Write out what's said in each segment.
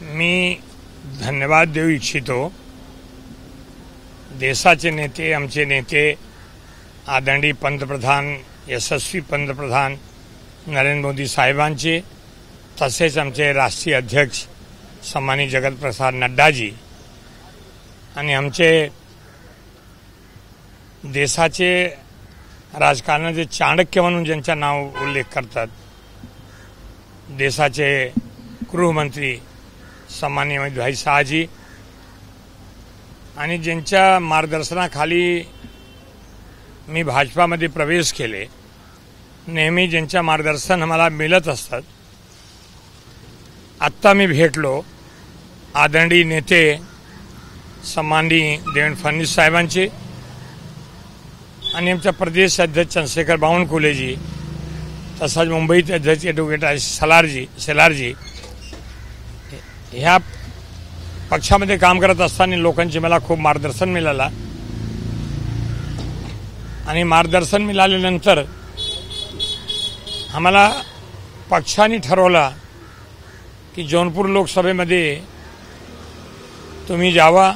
मी धन्यवाद देऊ इच्छितो देशाचे नेते, आमचे नेते, आदरणीय पंतप्रधान, यशस्वी पंतप्रधान नरेंद्र मोदी साहेबांचे, तसेच आमचे राष्ट्रीय अध्यक्ष सन्माननीय जगतप्रसाद नड्डाजी आणि आमचे देशाचे राजकारणाचे चाणक्य म्हणून ज्यांचा नाव उल्लेख करतात, देशाचे गृहमंत्री सन्माननीय अमित भाई शहाजी आणि ज्यांच्या मार्गदर्शनाखाली मी भाजपामध्ये प्रवेश केले, नेहमी ज्यांच्या मार्गदर्शन आम्हाला मिळत असतात. आत्ता मी भेटलो आदरणीय नेते सन्माननीय देवेंद्र फडणवीस साहेबांचे आणि आमच्या प्रदेश अध्यक्ष चंद्रशेखर बावनकुळेजी, तसंच मुंबईचे अध्यक्ष ॲडव्होकेट शेलारजी ह्या पक्षामध्ये काम करत असताना लोकांचे मला खूप मार्गदर्शन मिळालं आणि मार्गदर्शन मिळाल्यानंतर आम्हाला पक्षाने ठरवलं की जौनपूर लोकसभेमध्ये तुम्ही जावा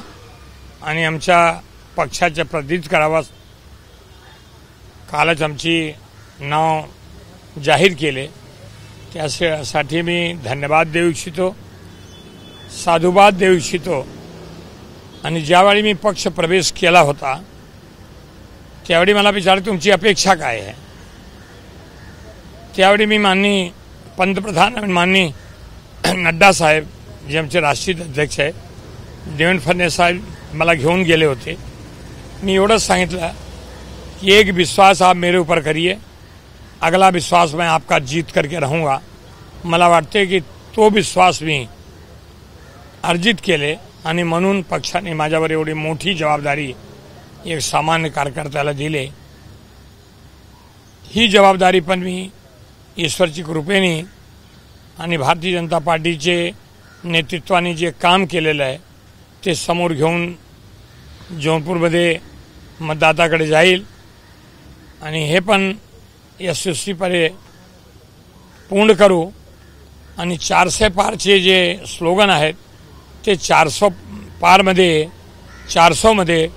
आणि आमच्या पक्षाचे प्रतिनिधित्व करावा. कालच आमची नाव जाहीर केले, त्यासाठी मी धन्यवाद देऊ इच्छितो, साधुवाद देऊ इच्छितो. आणि ज्यावेळी मी पक्ष प्रवेश केला होता त्यावेळी मला विचारलं तुमची अपेक्षा काय आहे. त्यावेळी मी माननीय पंतप्रधान आणि माननीय नड्डा साहेब जे आमचे राष्ट्रीय अध्यक्ष आहे, देवेंद्र फडणवीस साहेब मला घेऊन गेले होते. मी एवढंच सांगितलं कि एक विश्वास आप मेरे ऊपर करिए, अगला विश्वास मैं आपका जीत करके रहूँगा. मला वाटते की तो विश्वास मी अर्जित केले आणि म्हणून पक्षाने माझ्यावर एवढी मोठी जबाबदारी एक सामान्य कार्यकर्त्याला दिली. ही जबाबदारी पण मी ईश्वरची कृपेने आणि भारतीय जनता पार्टीचे नेतृत्वाने जे काम केलेलं आहे ते समोर घेऊन जौनपूरमध्ये मतदाताकडे जाईल आणि हे पण यशस्वीपणे पूर्ण करू. आणि 400 पारचे जे स्लोगन आहेत ते 400 पारमध्ये 400मध्ये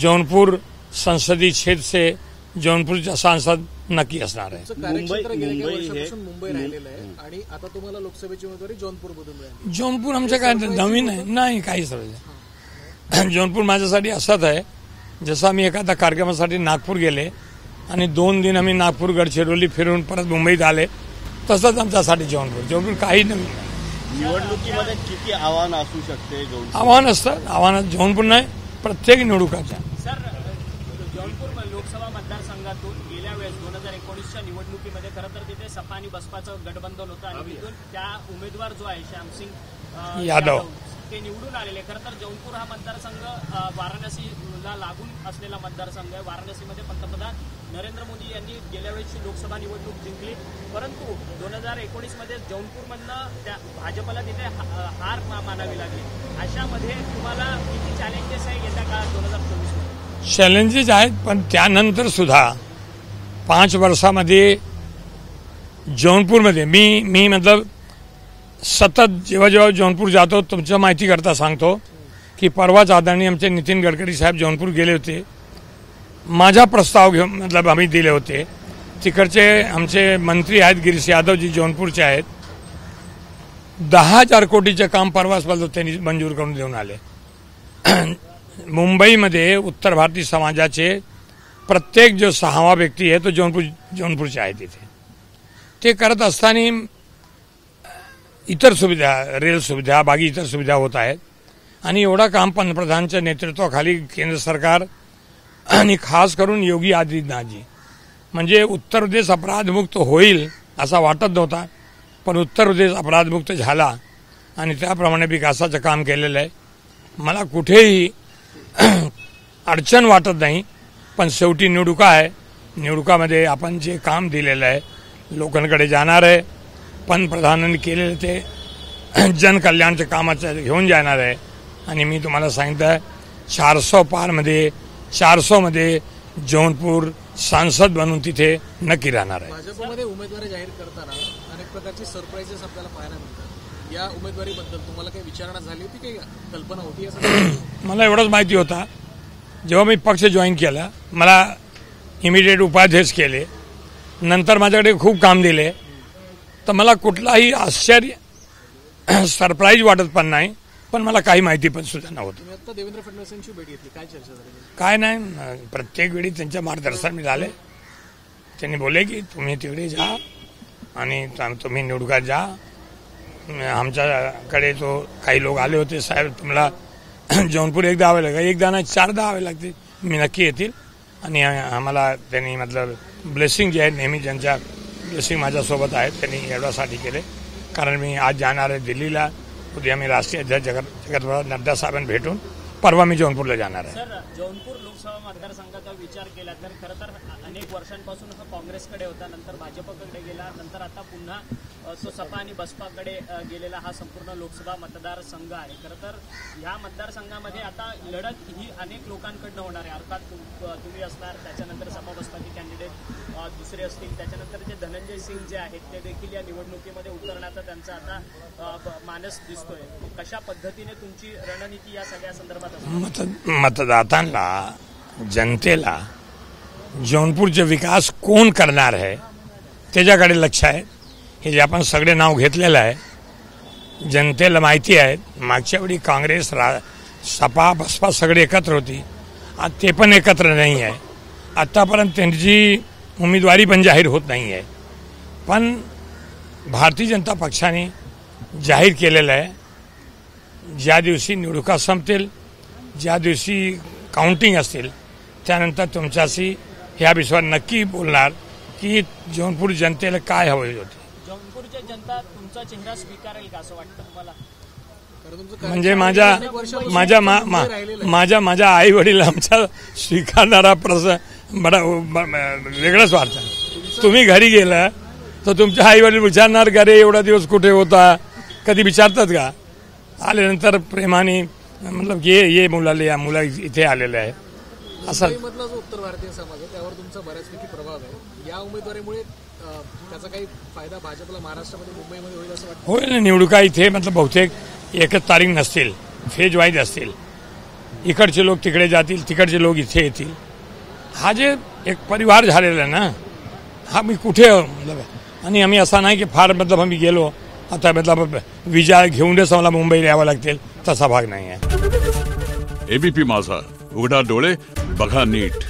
जौनपूर संसदीय क्षेत्र से जौनपूरचा सांसद नक्की असणार आहे. मुंबई राहिलेलं आहे आणि आता तुम्हाला लोकसभेची उमेदवारी जौनपूरमधून मिळाली. जौनपूर आमच्या काय नवीन आहे नाही, काही समज. जौनपूर माझ्यासाठी असंच आहे जसं आम्ही एखाद्या कार्यक्रमासाठी नागपूर गेले आणि 2 दिन आम्ही नागपूर, गडचिरोली फिरून परत मुंबईत आले, तसंच आमच्यासाठी जौनपूर काही नवीन. निवडणुकीमध्ये किती आव्हान असू शकते? आव्हान असतं, आव्हानात जौनपूर नाही, प्रत्येक निवडणुकाच्या. सर, जौनपूर लोकसभा मतदारसंघातून गेल्या वेळेस 2019च्या निवडणुकीमध्ये खरं तर तिथे सपा आणि बसपाचं गठबंधन होतं आणि तिथून त्या उमेदवार जो आहे श्यामसिंग यादव ते निवडून आलेले. खरं तर जौनपूर हा मतदारसंघ वाराणसीला लागून असलेला मतदारसंघ आहे. वाराणसीमध्ये पंतप्रधान नरेंद्र मोदी यांनी गेल्या वेळेची लोकसभा निवडणूक जिंकली, परंतु 2019मध्ये जौनपूरमधनं त्या भाजपला तिथे हार मानावी लागली. अशामध्ये तुम्हाला किती चॅलेंजेस आहे येत्या काळात 2024मध्ये? चॅलेंजेस आहेत, पण त्यानंतर सुद्धा 5 वर्षामध्ये जौनपूरमध्ये मी मतलब सतत जेव्हा जौनपूर जातो तुमच्या माहिती करता सांगतो की परवाच आदरणीय आमचे नितीन गडकरी साहेब जौनपूर गेले होते. माझा प्रस्ताव घेऊन मतलब आम्ही दिले होते. तिकडचे आमचे मंत्री आहेत गिरीश यादवजी, जौनपूरचे आहेत. 10,000 कोटीचे काम परवाच त्यांनी मंजूर करून देऊन आले. मुंबईमध्ये उत्तर भारतीय समाजाचे प्रत्येक जो 6वा व्यक्ती आहे तो जौनपूरचे आहे. तिथे ते करत असताना इतर सुविधा, रेल सुविधा, बाकी इतर सुविधा होत आहेत आणि एवढा काम पंतप्रधानांच्या नेतृत्वाखाली केंद्र सरकार आणि खास करून योगी आदित्यनाथजी, म्हणजे उत्तर प्रदेश अपराधमुक्त होईल असा वाटत नव्हता, पण उत्तर प्रदेश अपराधमुक्त झाला आणि त्याप्रमाणे विकासाचं काम केलेलं आहे. मला कुठेही अडचण वाटत नाही, पण शेवटी निवडणुका आहे. निवडणुकामध्ये आपण जे काम दिलेलं आहे लोकांकडे जाणार आहे. पंतप्रधानांनी केलेलं ते जनकल्याणच्या कामाचं घेऊन जाणार आहे आणि मी तुम्हाला सांगितलं 400 पारमध्ये 400मध्ये जौनपूर सांसद बनून तिथे नक्की राहणार आहे. भाजपमध्ये उमेदवारी जाहीर करताना अनेक प्रकारचे सरप्राइजेस आपल्याला पाहायला मिळतात. या उमेदवारीबद्दल तुम्हाला काही विचारणा झाली होती, काही कल्पना होती असं? मला एवढंच माहिती होता, जेव्हा मी पक्ष जॉईन केला मला इमिडिएट उपाध्यक्ष केले, नंतर माझ्याकडे खूप काम दिले, तर मला कुठलाही आश्चर्य सरप्राईज वाटत पण नाही, पण मला काही माहिती पण सुद्धा नव्हतं. तुम्ही आता देवेंद्र फडणवीसांची भेट घेतली, काय चर्चा झाली? काय नाही, प्रत्येक वेळी त्यांच्या मार्गदर्शन मिळाले. त्यांनी बोलले की तुम्ही तिकडे जा आणि तुम्ही निवडणुकात जा. आमच्याकडे तो काही लोक आले होते, साहेब तुम्हाला जौनपूर एकदा यावे लागेल, एकदा नाही 4दा यावे लागते, मी नक्की येतील. आणि आम्हाला त्यांनी मतलब ब्लेसिंग जे आहे नेहमी ज्यांच्या ब्लेसिंग माझ्यासोबत आहेत त्यांनी एवढ्यासाठी केले, कारण मी आज जाणार आहे दिल्लीला, उद्या मी राष्ट्रीय अध्यक्ष जगतप्रकाश नड्डा साहेबांना भेटून परवा मी जौनपूरला जाणार आहे. सर, जौनपूर लोकसभा मतदारसंघाचा विचार केला तर खरं तर अनेक वर्षांपासून हा काँग्रेसकडे होता, नंतर भाजपकडे गेला, नंतर आता पुन्हा तो सपा आणि बसपाकडे गेलेला हा संपूर्ण लोकसभा मतदारसंघ आहे. खरं तर ह्या मतदारसंघामध्ये आता लढत ही अनेक लोकांकडनं होणार आहे. अर्थात तुम्ही असणार, त्याच्यानंतर सपा बसपाचे कॅन्डिडेट दुसरे असतील, त्याच्यानंतर जे धनंजय सिंग जे आहेत ते देखील या निवडणुकीमध्ये उतरण्याचा त्यांचा आता मानस दिसतोय. कशा पद्धतीने तुमची रणनीती या सगळ्या संदर्भात असते? मतदातांना, जनतेला जौनपूरचे विकास कोण करणार आहे त्याच्याकडे लक्ष आहे. हे जे आपण सगळे नाव घेतलेलं आहे, जनतेला माहिती आहे. मागच्या वेळी काँग्रेस, सपा, बसपा सगळे एकत्र होती, आज ते पण एकत्र नाही आहे. आत्तापर्यंत त्यांची उमेदवारी पण जाहीर होत नाही आहे. पण भारतीय जनता पक्षाने जाहीर केलेलं आहे, ज्या दिवशी निवडणुका संपतील, ज्या दिवशी काउंटिंग असतील, त्यानंतर तुमच्याशी ह्या विषयावर नक्की बोलणार की जौनपूर जनतेला काय हवे होते. जौनपूरची जनता तुमचा चेहरा स्वीकारेल का असं वाटतं तुम्हाला? म्हणजे माझ्या आई वडील आमचा स्वीकारणारा प्रश्न बडा वेगळंच वाटतं. तुम्ही घरी गेला तर तुमच्या आई वडील विचारणार का रे एवढा दिवस कुठे होता, कधी विचारतात का? आल्यानंतर प्रेमाने मतलब ये मुला इथे आलेलं आहे असं. मुंबईमधला जो उत्तर भारतीय समाज आहे त्यावर तुमचा बऱ्याचपैकी प्रभाव आहे. या उमेदवारीमुळे त्याचा काही फायदा भाजपला महाराष्ट्रामध्ये, मुंबईमध्ये होईल असं वाटतं? होईल ना. निवडणुका इथे मतलब बहुतेक एकच तारीख नसतील, फेज वाईज असतील. इकडचे लोक तिकडे जातील, तिकडचे लोक इथे येतील. हा जे एक परिवार झालेला आहे ना, हा मी कुठे मतलब, आणि आम्ही असा नाही की फार मतलब आम्ही गेलो आता मतलब विजा घेऊनच आम्हाला मुंबईला यावं लागतील, तसा भाग नाही आहे. एबीपी माझा, उघडा डोळे बघा नीट.